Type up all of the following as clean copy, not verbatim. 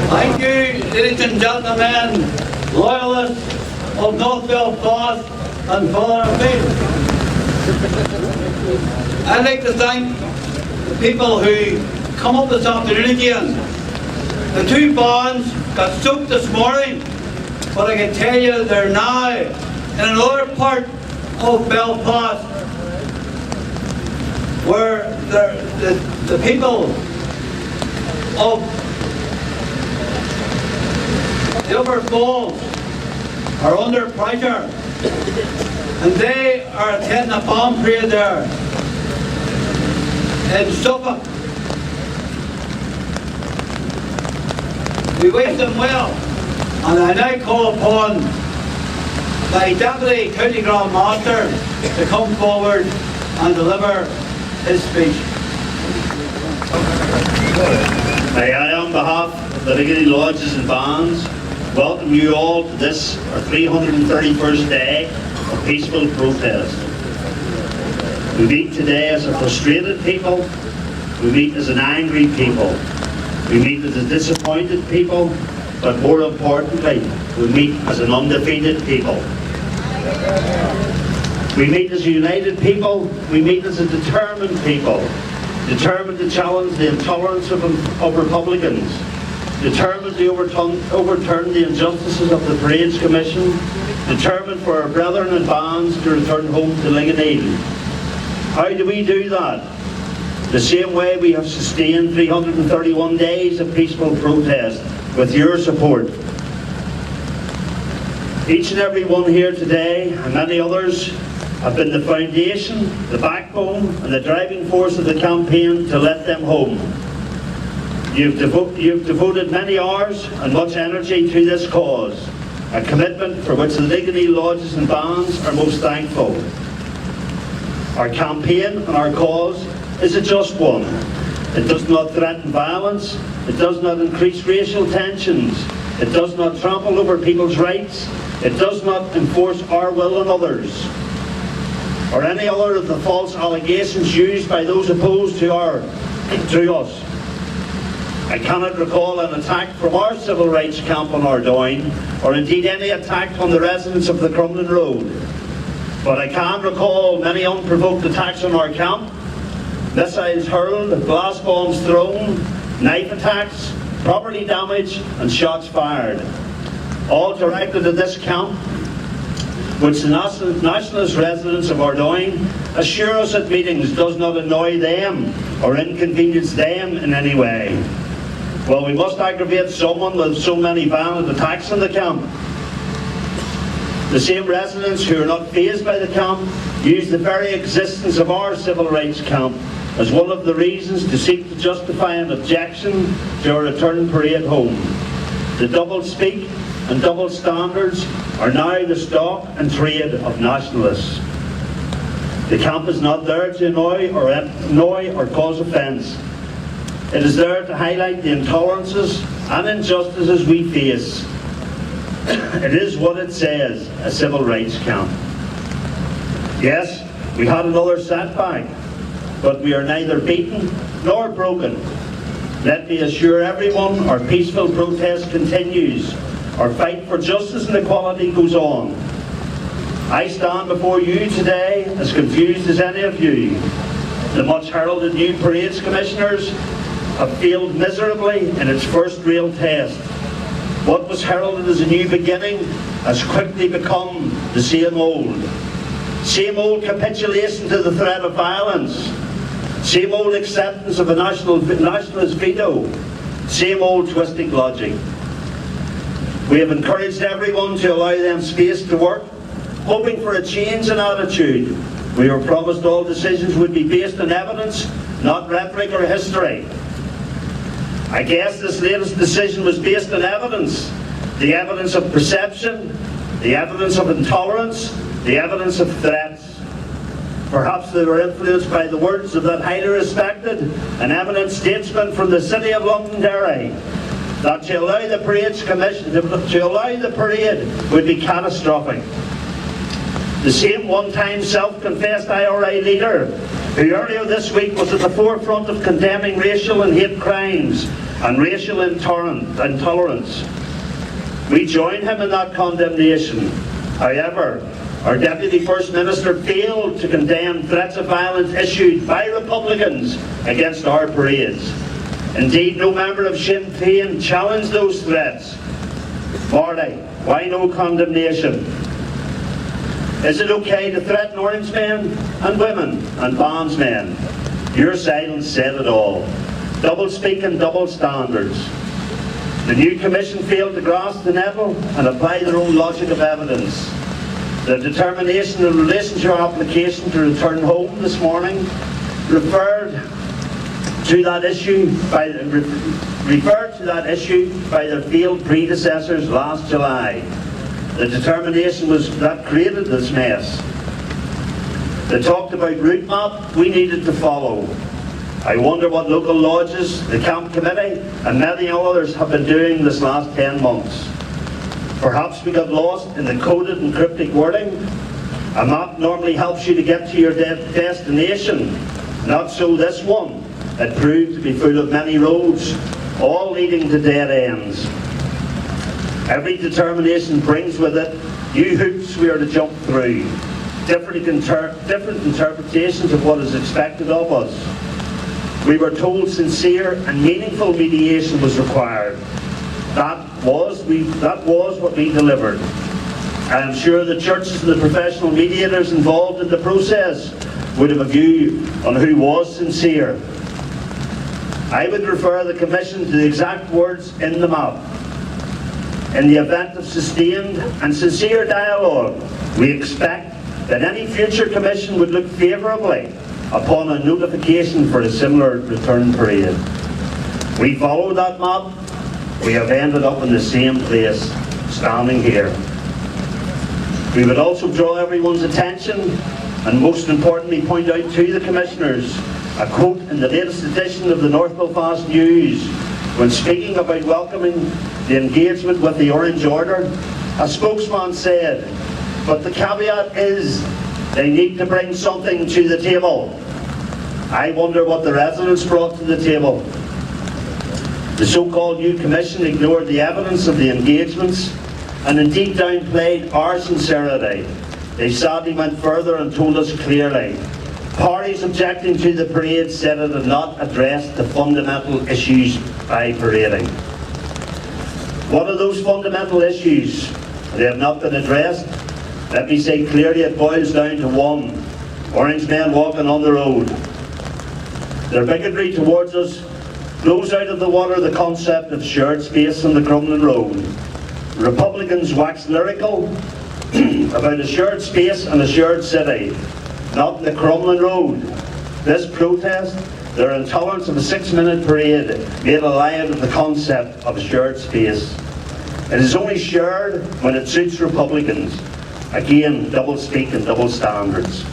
Thank you, ladies and gentlemen, Loyalists of North Belfast and Fatherfield. I'd like to thank the people who come up this afternoon again. The two barns got soaked this morning, but I can tell you they're now in another part of Belfast where the people of the upper falls are under pressure, and they are attending a bomb parade there in Suffolk. We wish them well, and I now call upon my Deputy County Grand Master to come forward and deliver his speech. May I, on behalf of the Dignity Lodges and Bands, welcome you all to this, our 331st day of peaceful protest. We meet today as a frustrated people, we meet as an angry people, we meet as a disappointed people, but more importantly, we meet as an undefeated people. We meet as a united people, we meet as a determined people, determined to challenge the intolerance of Republicans, determined to overturn the injustices of the Parades Commission, determined for our brethren and bands to return home to Linganeel. How do we do that? The same way we have sustained 331 days of peaceful protest with your support. Each and every one here today, and many others, have been the foundation, the backbone, and the driving force of the campaign to let them home. You've devoted many hours and much energy to this cause, a commitment for which the Dignity Lodges and Bands are most thankful. Our campaign and our cause is a just one. It does not threaten violence, it does not increase racial tensions, it does not trample over people's rights, it does not enforce our will on others, or any other of the false allegations used by those opposed to us. I cannot recall an attack from our civil rights camp on Ardoyne, or indeed any attack on the residents of the Crumlin Road. But I can recall many unprovoked attacks on our camp, missiles hurled, glass bombs thrown, knife attacks, property damage and shots fired, all directed at this camp, which the nationalist residents of Ardoyne assure us at meetings does not annoy them or inconvenience them in any way. Well, we must aggravate someone with so many violent attacks in the camp. The same residents who are not fazed by the camp use the very existence of our civil rights camp as one of the reasons to seek to justify an objection to our return parade home. The double speak and double standards are now the stock and trade of nationalists. The camp is not there to annoy or cause offence. It is there to highlight the intolerances and injustices we face. It is what it says, a civil rights camp. Yes, we had another setback, but we are neither beaten nor broken. Let me assure everyone our peaceful protest continues. Our fight for justice and equality goes on. I stand before you today as confused as any of you. The much heralded new Parades Commissioners have failed miserably in its first real test. What was heralded as a new beginning has quickly become the same old. Same old capitulation to the threat of violence. Same old acceptance of a nationalist veto. Same old twisting logic. We have encouraged everyone to allow them space to work, hoping for a change in attitude. We were promised all decisions would be based on evidence, not rhetoric or history. I guess this latest decision was based on evidence. The evidence of perception, the evidence of intolerance, the evidence of threats. Perhaps they were influenced by the words of that highly respected and eminent statesman from the city of Londonderry, that to allow the parade would be catastrophic. The same one-time self-confessed IRA leader who earlier this week was at the forefront of condemning racial and hate crimes and racial intolerance. We join him in that condemnation. However, our Deputy First Minister failed to condemn threats of violence issued by Republicans against our parades. Indeed, no member of Sinn Féin challenged those threats. Marty, why no condemnation? Is it okay to threaten Orangemen and women and bandsmen? Your silence said it all. Double speak and double standards. The new Commission failed to grasp the nettle and apply their own logic of evidence. The determination in relation to your application to return home this morning referred to that issue by their failed predecessors last July. The determination that created this mess. They talked about route map we needed to follow. I wonder what local lodges, the camp committee and many others have been doing this last 10 months. Perhaps we got lost in the coded and cryptic wording. A map normally helps you to get to your destination. Not so this one. It proved to be full of many roads, all leading to dead ends. Every determination brings with it new hoops we are to jump through, different interpretations of what is expected of us. We were told sincere and meaningful mediation was required. That was what we delivered. I am sure the churches and the professional mediators involved in the process would have a view on who was sincere. I would refer the Commission to the exact words in the map. In the event of sustained and sincere dialogue, we expect that any future Commission would look favourably upon a notification for a similar return parade. We followed that map. We have ended up in the same place, standing here. We would also draw everyone's attention and most importantly point out to the Commissioners a quote in the latest edition of the North Belfast News when speaking about welcoming the engagement with the Orange Order. A spokesman said, but the caveat is they need to bring something to the table. I wonder what the residents brought to the table. The so-called new Commission ignored the evidence of the engagements and indeed downplayed our sincerity. They sadly went further and told us clearly. Parties objecting to the parade said it had not addressed the fundamental issues by parading. What are those fundamental issues? They have not been addressed. Let me say clearly it boils down to one. Orangemen walking on the road. Their bigotry towards us blows out of the water the concept of shared space on the Crumlin Road. Republicans wax lyrical about a shared space and a shared city, not the Crumlin Road. This protest, their intolerance of a 6-minute parade, made a lie out of the concept of a shared space. It is only shared when it suits Republicans. Again, double speak and double standards.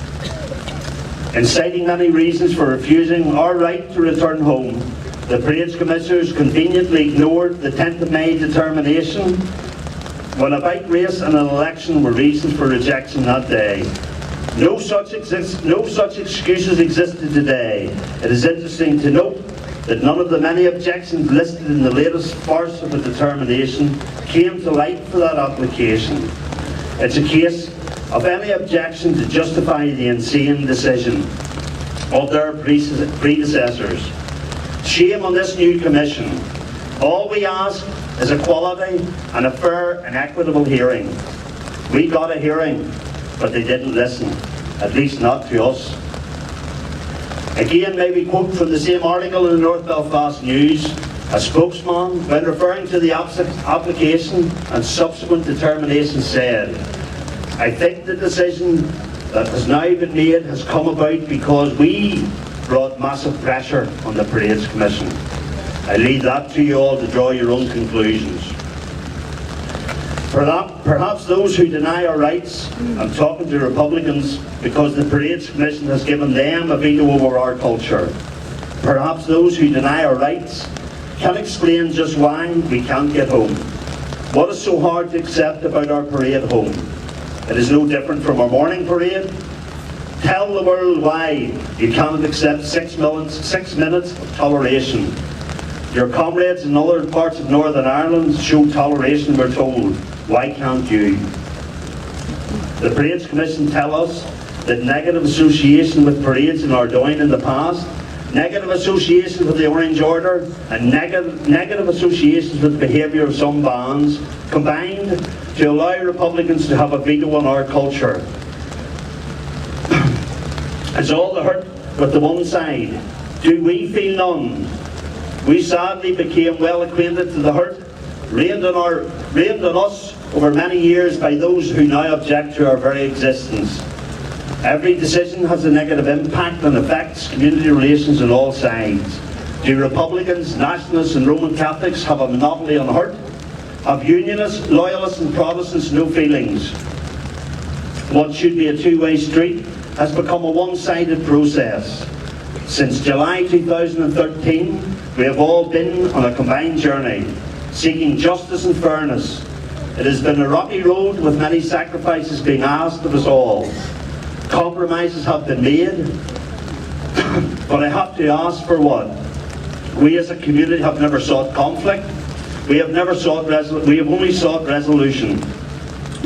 In citing many reasons for refusing our right to return home, the Parade's Commissioners conveniently ignored the 10th of May determination when a bike race and an election were reasons for rejection that day. No such excuses existed today. It is interesting to note that none of the many objections listed in the latest farce of a determination came to light for that application. It's a case of any objection to justify the insane decision of their predecessors. Shame on this new Commission. All we ask is a quality and a fair and equitable hearing. We got a hearing, but they didn't listen, at least not to us. Again, may we quote from the same article in the North Belfast News, a spokesman, when referring to the application and subsequent determination said, I think the decision that has now been made has come about because we brought massive pressure on the Parades Commission. I leave that to you all to draw your own conclusions. Perhaps those who deny our rights, I'm talking to Republicans because the Parades Commission has given them a veto over our culture. Perhaps those who deny our rights can explain just why we can't get home. What is so hard to accept about our parade home? It is no different from our morning parade. Tell the world why you cannot accept 6 minutes of toleration. Your comrades in other parts of Northern Ireland show toleration, we're told. Why can't you? The Parades Commission tell us that negative association with parades in Ardoyne in the past, negative associations with the Orange Order, and negative associations with the behaviour of some bands combined to allow Republicans to have a veto on our culture. It's all the hurt with the one side. Do we feel none? We sadly became well acquainted to the hurt rained on us over many years by those who now object to our very existence. Every decision has a negative impact and affects community relations on all sides. Do Republicans, Nationalists and Roman Catholics have a monopoly on hurt? Have Unionists, Loyalists and Protestants no feelings? What should be a two-way street has become a one-sided process. Since July 2013, we have all been on a combined journey, seeking justice and fairness. It has been a rocky road with many sacrifices being asked of us all. Compromises have been made, but I have to ask for what? We as a community have never sought conflict. We have only sought resolution.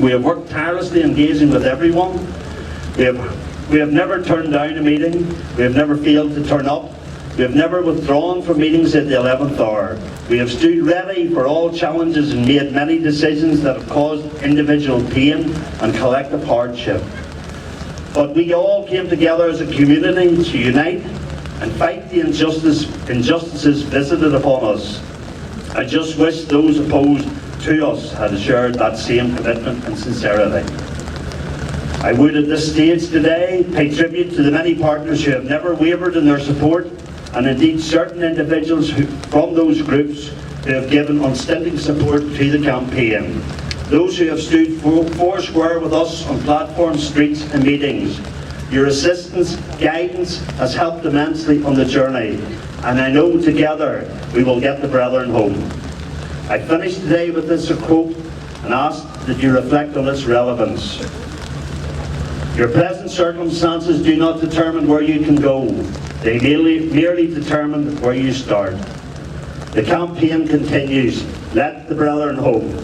We have worked tirelessly engaging with everyone. We have never turned down a meeting. We have never failed to turn up. We have never withdrawn from meetings at the 11th hour. We have stood ready for all challenges and made many decisions that have caused individual pain and collective hardship. But we all came together as a community to unite and fight the injustices visited upon us. I just wish those opposed to us had shared that same commitment and sincerity. I would at this stage today pay tribute to the many partners who have never wavered in their support, and indeed certain individuals from those groups who have given unstinting support to the campaign. Those who have stood four square with us on platforms, streets and meetings. Your assistance, guidance has helped immensely on the journey, and I know together we will get the brethren home. I finish today with this quote and ask that you reflect on its relevance. Your present circumstances do not determine where you can go. They merely determine where you start. The campaign continues. Let the brethren home.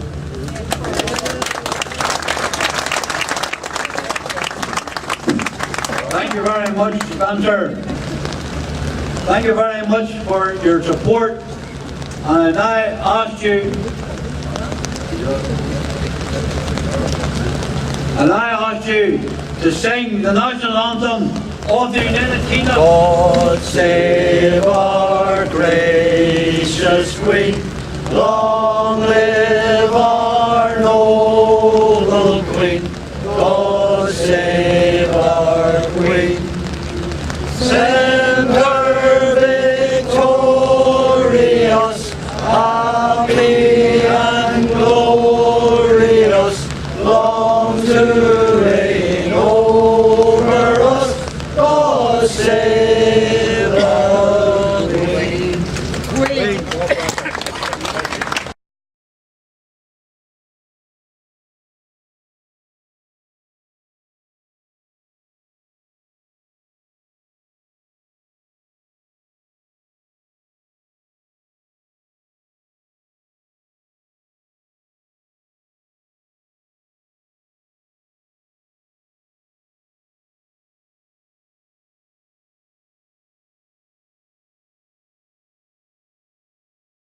Thank you very much, Spencer. Thank you very much for your support. And I ask you to sing the national anthem of the United Kingdom. God save our gracious Queen. Long live our noble Queen. God save our Queen. Send her victorious, happy and glorious, long to reign over us. God save